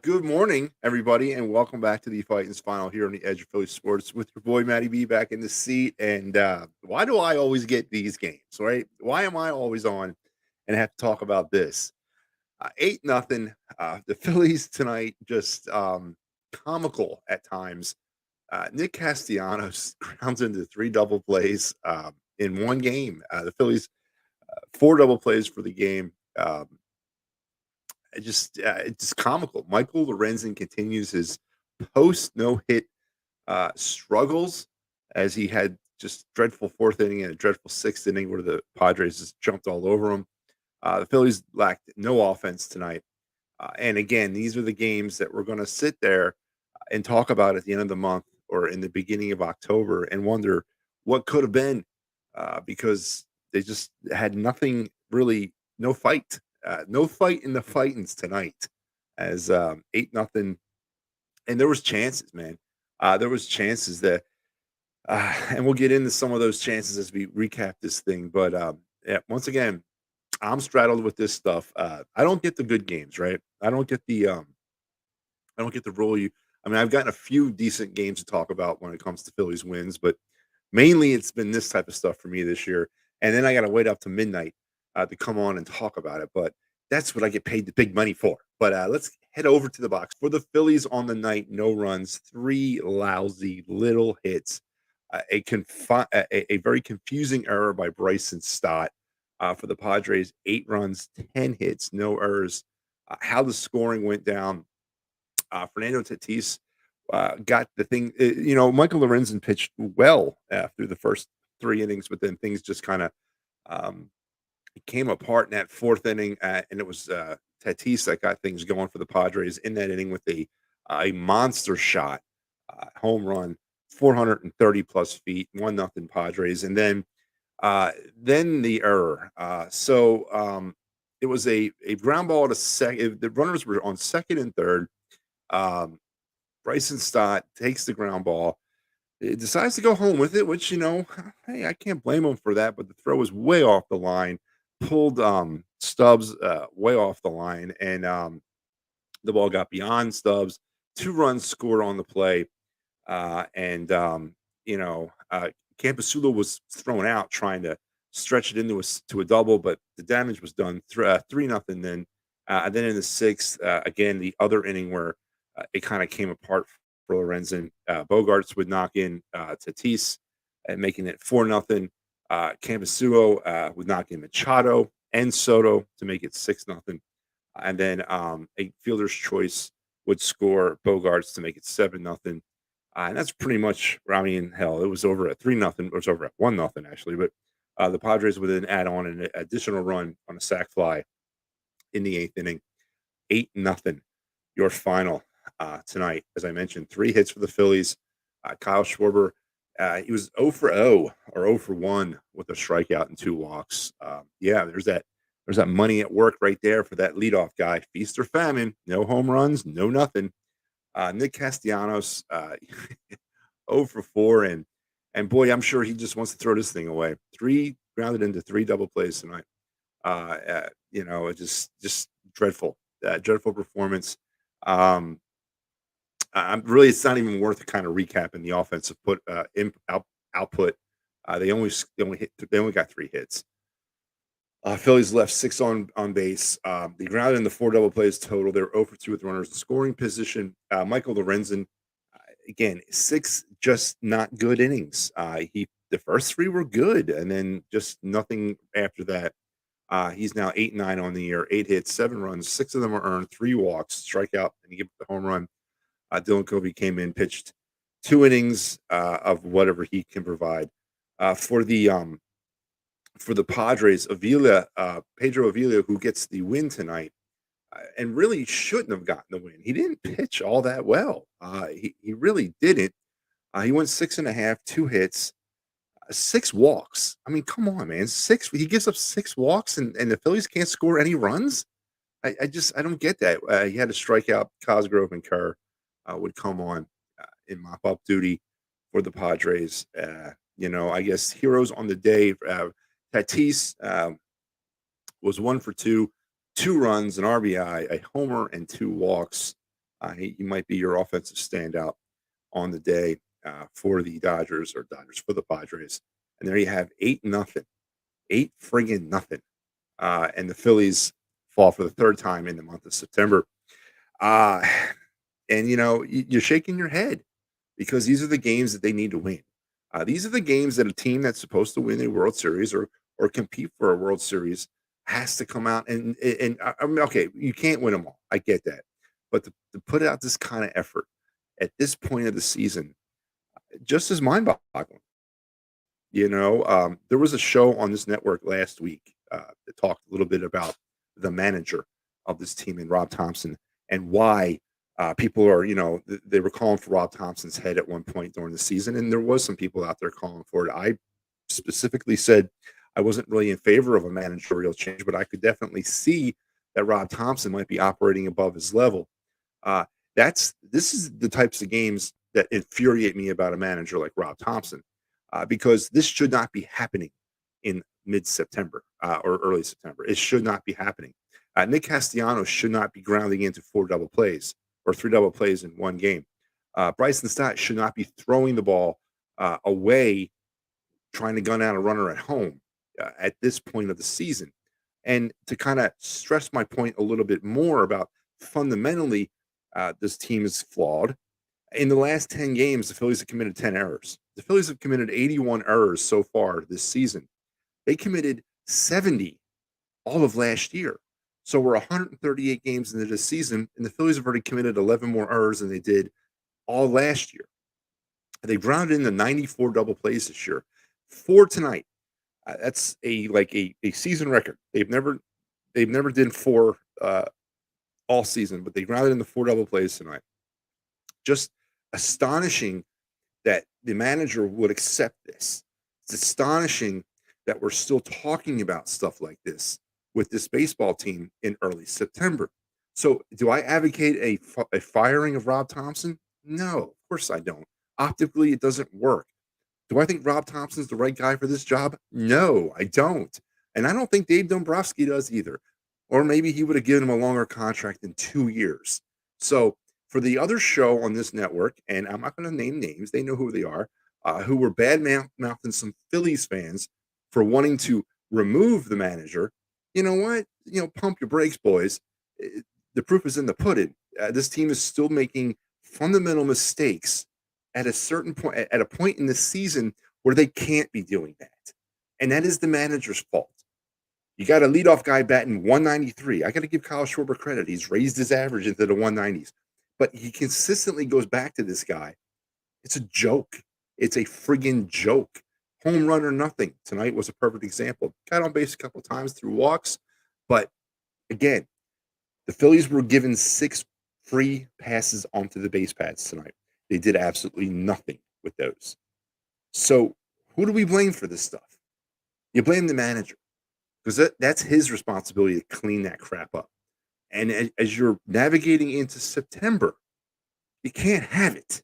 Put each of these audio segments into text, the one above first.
Good morning, everybody, and welcome back to the Phightins Final here on the Edge of Philly Sports with your boy Matty B back in the seat. And why do I always get these games, right? Why am I always on and have to talk about this? 8-0. The Phillies tonight just comical at times. Nick Castellanos grounds into three double plays in one game. The Phillies, four double plays for the game. It's just comical. Michael Lorenzen continues his post no hit struggles as he had just dreadful fourth inning and a dreadful sixth inning where the Padres just jumped all over him. The Phillies lacked no offense tonight. And again, these are the games that we're going to sit there and talk about at the end of the month or in the beginning of October and wonder what could have been because they just had nothing really, no fight in the Phightins tonight as 8-0. And there was chances, man. There was chances that, and we'll get into some of those chances as we recap this thing. But yeah, once again, I'm straddled with this stuff. I don't get the good games, right? I don't get the role you. I mean, I've gotten a few decent games to talk about when it comes to Phillies wins, but mainly it's been this type of stuff for me this year. And then I got to wait up to midnight to come on and talk about it. But that's what I get paid the big money for. But let's head over to the box for the Phillies on the night. No runs, three lousy little hits, a very confusing error by Bryson Stott for the Padres. 8 runs, 10 hits, no errors. How the scoring went down. Fernando Tatis got the thing. Michael Lorenzen pitched well through the first three innings, but then things just kind of um, came apart in that fourth inning, and it was Tatis that got things going for the Padres in that inning with a monster shot, home run, 430 plus feet, 1-0 Padres, and then the error. It was a ground ball to second. The runners were on second and third. Um, Bryson Stott takes the ground ball. He decides to go home with it, which, hey, I can't blame him for that. But the throw was way off the line, pulled Stubbs way off the line, and the ball got beyond Stubbs. 2 runs scored on the play. And, Campasula was thrown out trying to stretch it into to a double, but the damage was done. 3-0 then. And then in the sixth, again, the other inning where it kind of came apart for Lorenzen. Bogarts would knock in Tatis and making it 4-0. Campasulo would knock in Machado and Soto to make it 6-0. And then a fielder's choice would score Bogarts to make it 7-0. And that's pretty much, I mean, hell, it was over at 3-0. It was over at 1-0, actually. But the Padres would then add on an additional run on a sac fly in the eighth inning. 8-0, your final tonight. As I mentioned, 3 hits for the Phillies. Kyle Schwarber, he was 0 for 0 or 0 for 1 with a strikeout and 2 walks. Yeah, there's that money at work right there for that leadoff guy. Feast or famine. No home runs, no nothing. Nick Castellanos, 0 for 4, and boy, I'm sure he just wants to throw this thing away. Three grounded into three double plays tonight. It just dreadful, dreadful performance. Um, I'm really, it's not even worth kind of recapping the offensive output. They only got 3 hits. Phillies left 6 on base. They grounded in the 4 double plays total. They were 0 for 2 with runners in scoring position. Michael Lorenzen, again, 6 just not good innings. The first 3 were good, and then just nothing after that. He's now 8-9 on the year, 8 hits, 7 runs, 6 of them are earned, 3 walks, strikeout, and he gave up the home run. Dylan Covey came in, pitched 2 innings of whatever he can provide. For the Padres, Pedro Avila, who gets the win tonight, and really shouldn't have gotten the win. He didn't pitch all that well. He really didn't. He went 6.5, 2 hits, 6 walks. I mean, come on, man. He gives up 6 walks and the Phillies can't score any runs. I don't get that. He had to strike out Cosgrove and Kerr would come on in mop up duty for the Padres. I guess heroes on the day. Tatis was 1 for 2 2 runs, an RBI, a homer, and 2 walks. He might be your offensive standout on the day for the Dodgers for the Padres. And there you have 8-0, 8 friggin' nothing. And the Phillies fall for the third time in the month of September. Uh, and you're shaking your head because these are the games that they need to win. These are the games that a team that's supposed to win a World Series or compete for a World Series has to come out and I mean, okay, you can't win them all. I get that, but to put out this kind of effort at this point of the season, just as mind-boggling. There was a show on this network last week that talked a little bit about the manager of this team and Rob Thompson and why people are, they were calling for Rob Thompson's head at one point during the season, and there was some people out there calling for it. I specifically said I wasn't really in favor of a managerial change, but I could definitely see that Rob Thompson might be operating above his level. Uh, this is the types of games that infuriate me about a manager like Rob Thompson, because this should not be happening in mid-September or early September. It should not be happening. Nick Castellanos should not be grounding into 4 double plays or 3 double plays in one game. Bryson Stott should not be throwing the ball away, trying to gun out a runner at home at this point of the season. And to kind of stress my point a little bit more about fundamentally, this team is flawed. In the last 10 games, the Phillies have committed 10 errors. The Phillies have committed 81 errors so far this season. They committed 70 all of last year. So we're 138 games into the season, and the Phillies have already committed 11 more errors than they did all last year. They grounded into 94 double plays this year. 4 tonight. That's a season record. They've never did 4 all season, but they grounded into 4 double plays tonight. Just astonishing that the manager would accept this. It's astonishing that we're still talking about stuff like this with this baseball team in early September. So, do I advocate a firing of Rob Thompson? No, of course I don't. Optically, it doesn't work. Do I think Rob Thompson's the right guy for this job? No, I don't. And I don't think Dave Dombrowski does either. Or maybe he would have given him a longer contract in 2 years. So for the other show on this network, and I'm not going to name names, they know who they are, who were bad mouthing some Phillies fans for wanting to remove the manager. You know what? Pump your brakes, boys. The proof is in the pudding. This team is still making fundamental mistakes at a certain point, at a point in the season where they can't be doing that. And that is the manager's fault. You got a leadoff guy batting 193. I got to give Kyle Schwarber credit. He's raised his average into the 190s, but he consistently goes back to this guy. It's a joke. It's a friggin' joke. Home run or nothing. Tonight was a perfect example. Got on base a couple of times through walks, but again, the Phillies were given 6 free passes onto the base pads tonight. They did absolutely nothing with those. So who do we blame for this stuff? You blame the manager because that's his responsibility to clean that crap up. And as you're navigating into September, you can't have it.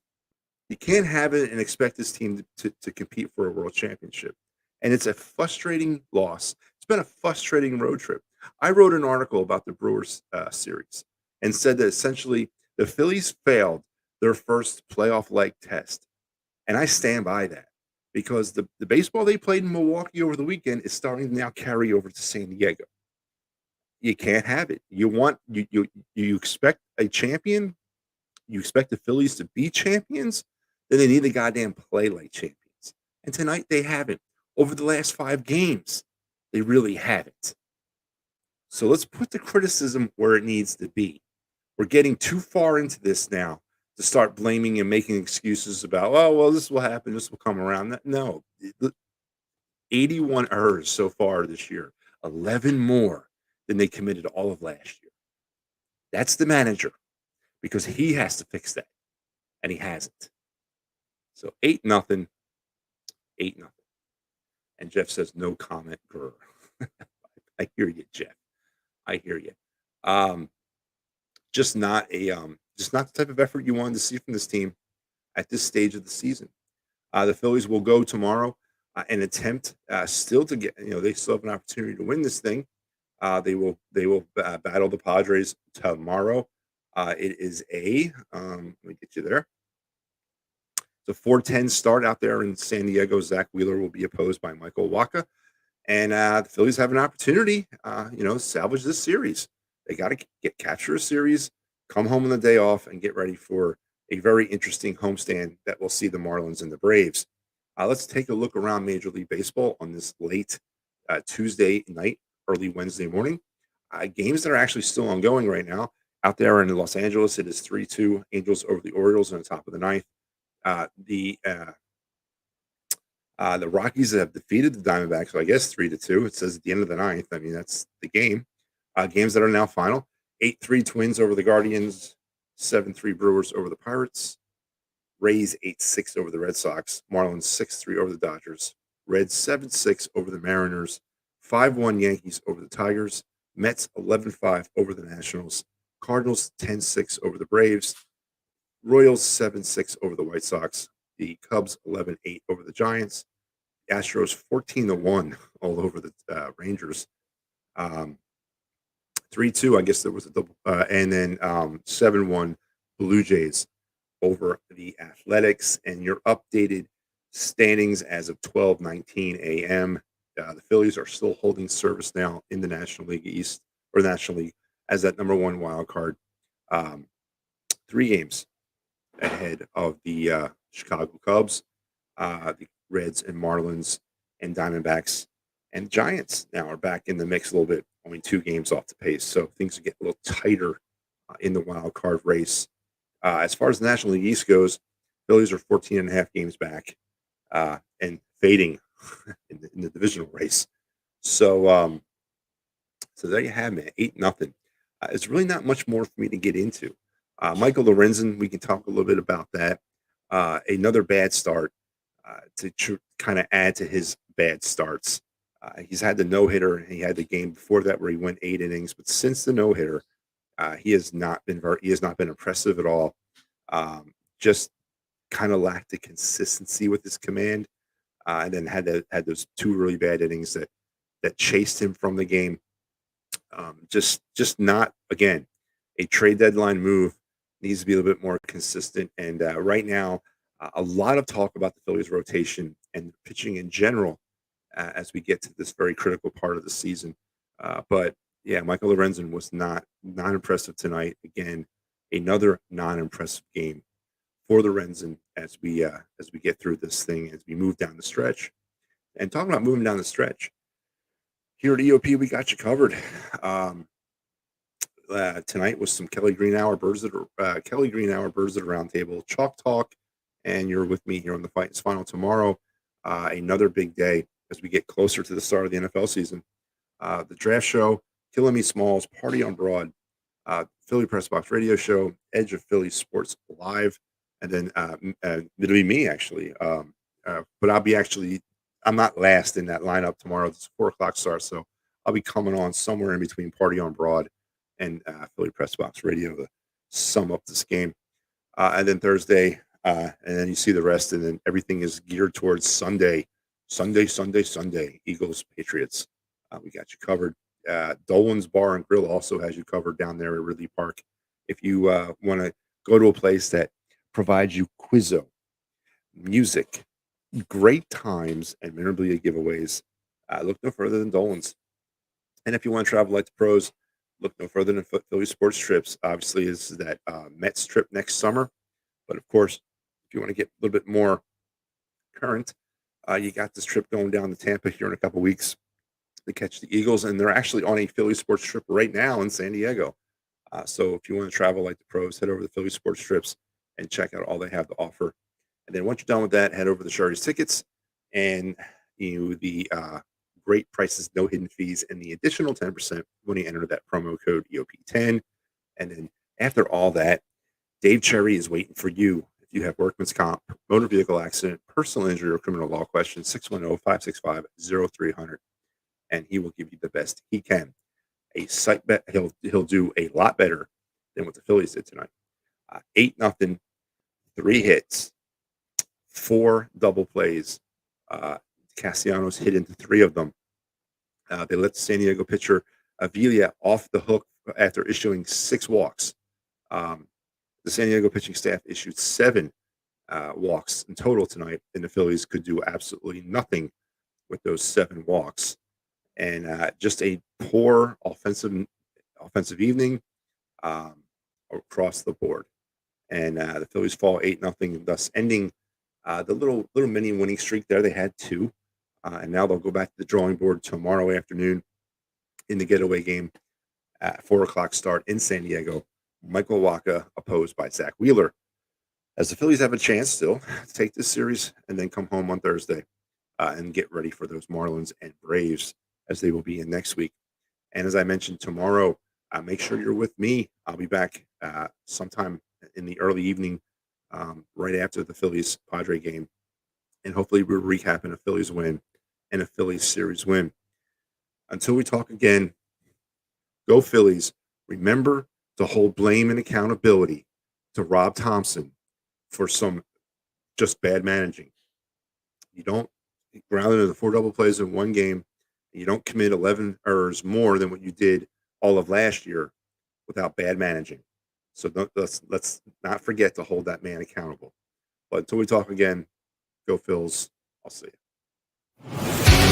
You can't have it and expect this team to compete for a world championship. And it's a frustrating loss. It's been a frustrating road trip. I wrote an article about the Brewers series and said that essentially the Phillies failed their first playoff leg test. And I stand by that because the baseball they played in Milwaukee over the weekend is starting to now carry over to San Diego. You can't have it. You expect a champion, you expect the Phillies to be champions, then they need to goddamn play like champions. And tonight they haven't. Over the last 5 games, they really haven't. So let's put the criticism where it needs to be. We're getting too far into this now to start blaming and making excuses about, oh, well, this will happen, this will come around. No, 81 errors so far this year, 11 more than they committed all of last year. That's the manager because he has to fix that, and he hasn't. So 8-0, 8-0. And Jeff says, no comment, grr. I hear you, Jeff. I hear you. Just not the type of effort you wanted to see from this team at this stage of the season. The Phillies will go tomorrow and attempt still to get, they still have an opportunity to win this thing. They will battle the Padres tomorrow. It is let me get you there. It's a 4:10 start out there in San Diego. Zach Wheeler will be opposed by Michael Waka. And the Phillies have an opportunity, salvage this series. They got to capture a series, come home on the day off, and get ready for a very interesting homestand that will see the Marlins and the Braves. Let's take a look around Major League Baseball on this late Tuesday night, early Wednesday morning. Games that are actually still ongoing right now. Out there in Los Angeles, it is 3-2 Angels over the Orioles on the top of the ninth. The Rockies have defeated the Diamondbacks, so I guess 3-2. It says at the end of the ninth. I mean, that's the game. Games that are now final: 8-3 Twins over the Guardians, 7-3 Brewers over the Pirates, Rays 8-6 over the Red Sox, Marlins 6-3 over the Dodgers, Reds 7-6 over the Mariners, 5-1 Yankees over the Tigers, Mets 11-5 over the Nationals, Cardinals 10-6 over the Braves, Royals 7-6 over the White Sox, the Cubs 11-8 over the Giants, Astros 14-1 all over the Rangers. 3-2, I guess there was a double, and then 7-1 Blue Jays over the Athletics. And your updated standings as of 12:19 a.m. The Phillies are still holding service now in the National League East, or National League, as that number one wild card. 3 games ahead of the Chicago Cubs, the Reds and Marlins and Diamondbacks and Giants now are back in the mix a little bit, only 2 games off the pace. So things are getting a little tighter in the wild card race. As far as the National League East goes, Phillies are 14 and a half games back and fading in the divisional race. So there you have it, 8-0. It's really not much more for me to get into. Michael Lorenzen, we can talk a little bit about that. Another bad start to kind of add to his bad starts. He's had the no-hitter, and he had the game before that where he went 8 innings. But since the no-hitter, he has not been impressive at all. Just kind of lacked the consistency with his command, and then had those 2 really bad innings that chased him from the game. Just not, again, a trade deadline move. Needs to be a little bit more consistent. And right now, a lot of talk about the Phillies rotation and pitching in general as we get to this very critical part of the season. But yeah, Michael Lorenzen was not impressive tonight. Again, another non-impressive game for the Lorenzen as we get through this thing, as we move down the stretch. And talking about moving down the stretch, here at EOP, we got you covered. Tonight was some Kelly Greenhour Birds of the Roundtable Chalk Talk, and you're with me here on the Phightins Final tomorrow. Another big day as we get closer to the start of the NFL season. The draft show, Killing Me Smalls, Party on Broad, Philly Press Box Radio Show, Edge of Philly Sports Live, and then it'll be me actually. But I'm not last in that lineup tomorrow. It's a 4:00 start, so I'll be coming on somewhere in between Party on Broad and Philly Press Box Radio to sum up this game. And then Thursday, and then you see the rest, and then everything is geared towards Sunday. Eagles, Patriots. We got you covered. Dolan's Bar and Grill also has you covered down there at Ridley Park. If you want to go to a place that provides you quizzo, music, great times, and memorabilia giveaways, look no further than Dolan's. And if you want to travel like the pros, look no further than Philly Sports Trips. Obviously, is that Mets trip next summer. But of course, if you want to get a little bit more current, you got this trip going down to Tampa here in a couple weeks to catch the Eagles. And they're actually on a Philly Sports Trip right now in San Diego. So if you want to travel like the pros, head over to Philly Sports Trips and check out all they have to offer. And then once you're done with that, head over to Sherry's Tickets and the great prices, no hidden fees, and the additional 10% when you enter that promo code EOP10. And then after all that, Dave Cherry is waiting for you. If you have workman's comp, motor vehicle accident, personal injury, or criminal law questions, 610-565-0300. And he will give you the best he can. A site bet, he'll do a lot better than what the Phillies did tonight. 8-0, 3 hits, 4 double plays. Castellanos hit into 3 of them. They let the San Diego pitcher Avila off the hook after issuing 6 walks. Um, the San Diego pitching staff issued 7 walks in total tonight, and the Phillies could do absolutely nothing with those 7 walks. And just a poor offensive evening um, across the board. And the Phillies fall 8-0, thus ending the little mini winning streak there. They had 2, and now they'll go back to the drawing board tomorrow afternoon in the getaway game at 4 o'clock start in San Diego. Michael Waka opposed by Zach Wheeler. As the Phillies have a chance still to take this series and then come home on Thursday and get ready for those Marlins and Braves as they will be in next week. And as I mentioned, tomorrow, make sure you're with me. I'll be back sometime in the early evening, right after the Phillies Padre game. And hopefully we're recapping a Phillies win and a Phillies series win. Until we talk again, go Phillies. Remember to hold blame and accountability to Rob Thompson for some just bad managing. You don't ground into the 4 double plays in one game. You don't commit 11 errors more than what you did all of last year without bad managing. So let's not forget to hold that man accountable. But until we talk again, go Phils. I'll see you.